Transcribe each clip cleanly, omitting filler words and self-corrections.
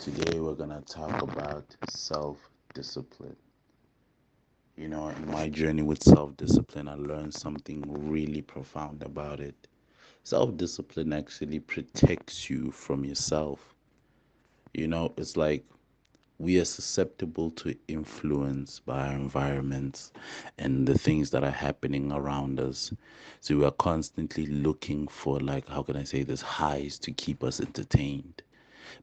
Today we're going to talk about self-discipline. In my journey with self-discipline, I learned something really profound about it. Self-discipline actually protects you from yourself. It's like we are susceptible to influence by our environments and the things that are happening around us. So we are constantly looking for, like, how can I say this, highs to keep us entertained.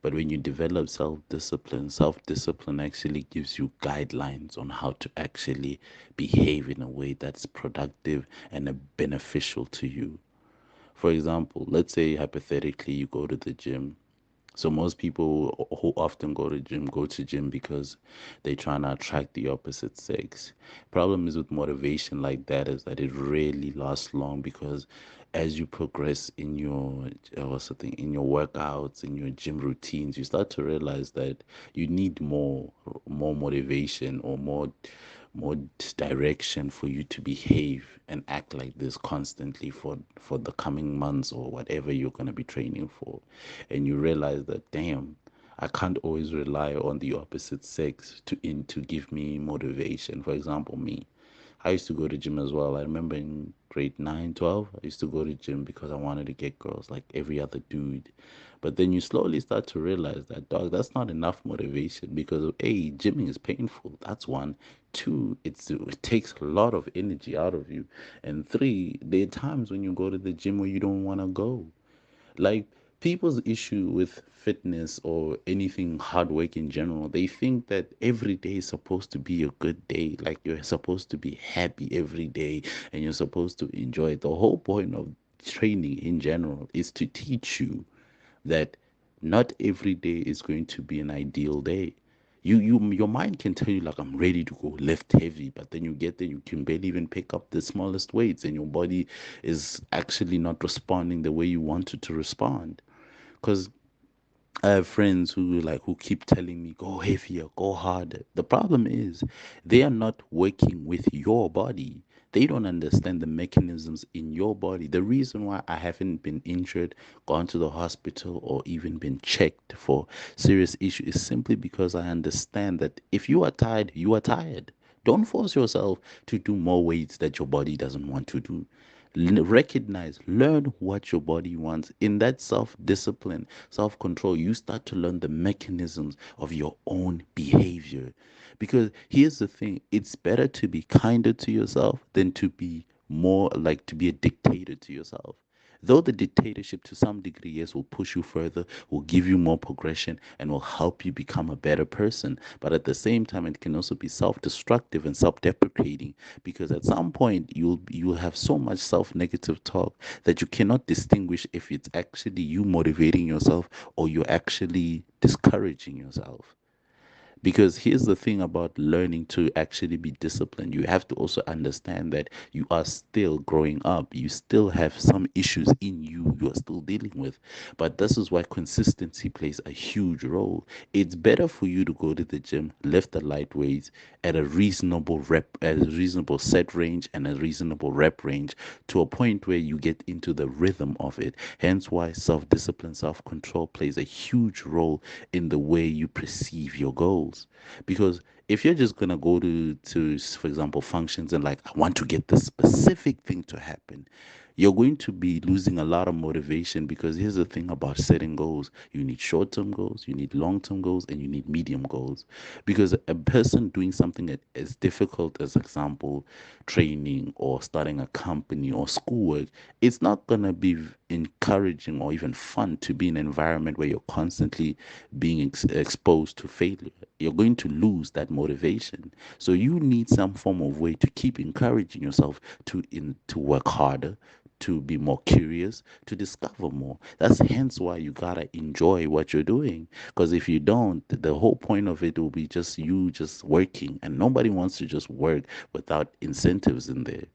But when you develop self discipline actually gives you guidelines on how to actually behave in a way that's productive and beneficial to you. For example, let's say hypothetically you go to the gym. So most people who often go to gym because they're trying to attract the opposite sex. Problem is with motivation like that is that it rarely lasts long because as you progress in your something in your workouts, in your gym routines, you start to realize that you need more motivation or more direction for you to behave and act like this constantly for the coming months or whatever you're going to be training for. And you realize that, damn, I can't always rely on the opposite sex to give me motivation. For example, me, I used to go to gym as well. I remember in grade 9, 12, I used to go to gym because I wanted to get girls like every other dude. But then you slowly start to realize that, dog, that's not enough motivation because, A, gymming is painful. That's one. Two, it takes a lot of energy out of you. And three, there are times when you go to the gym where you don't want to go. Like, people's issue with fitness or anything hard work in general, they think that every day is supposed to be a good day. Like, you're supposed to be happy every day and you're supposed to enjoy it. The whole point of training in general is to teach you that not every day is going to be an ideal day. Your mind can tell you, like, I'm ready to go lift heavy, but then you get there, you can barely even pick up the smallest weights, and your body is actually not responding the way you want it to respond. Because I have friends who keep telling me go heavier, go harder. The problem is they are not working with your body. They don't understand the mechanisms in your body. The reason why I haven't been injured, gone to the hospital, or even been checked for serious issue is simply because I understand that if you are tired, you are tired. Don't force yourself to do more weights that your body doesn't want to do. Recognize, learn what your body wants. In that self discipline, self control, you start to learn the mechanisms of your own behavior. Because here's the thing, it's better to be kinder to yourself than to be more like to be a dictator to yourself. Though the dictatorship to some degree, yes, will push you further, will give you more progression, and will help you become a better person. But at the same time, it can also be self destructive and self deprecating because at some point you'll have so much self negative talk that you cannot distinguish if it's actually you motivating yourself or you're actually discouraging yourself. Because here's the thing about learning to actually be disciplined. You have to also understand that you are still growing up. You still have some issues in you are still dealing with. But this is why consistency plays a huge role. It's better for you to go to the gym, lift the light weights at a reasonable set range and a reasonable rep range to a point where you get into the rhythm of it. Hence why self-discipline, self-control plays a huge role in the way you perceive your goals. Because if you're just gonna go to for example functions and like I want to get this specific thing to happen, you're going to be losing a lot of motivation because here's the thing about setting goals. You need short-term goals, you need long-term goals, and you need medium goals. Because a person doing something as difficult as example training or starting a company or schoolwork, it's not gonna be encouraging or even fun to be in an environment where you're constantly being exposed to failure. You're going to lose that motivation. So you need some form of way to keep encouraging yourself to work harder, to be more curious, to discover more. That's hence why you gotta enjoy what you're doing. Because if you don't, the whole point of it will be just you just working, and nobody wants to just work without incentives in there.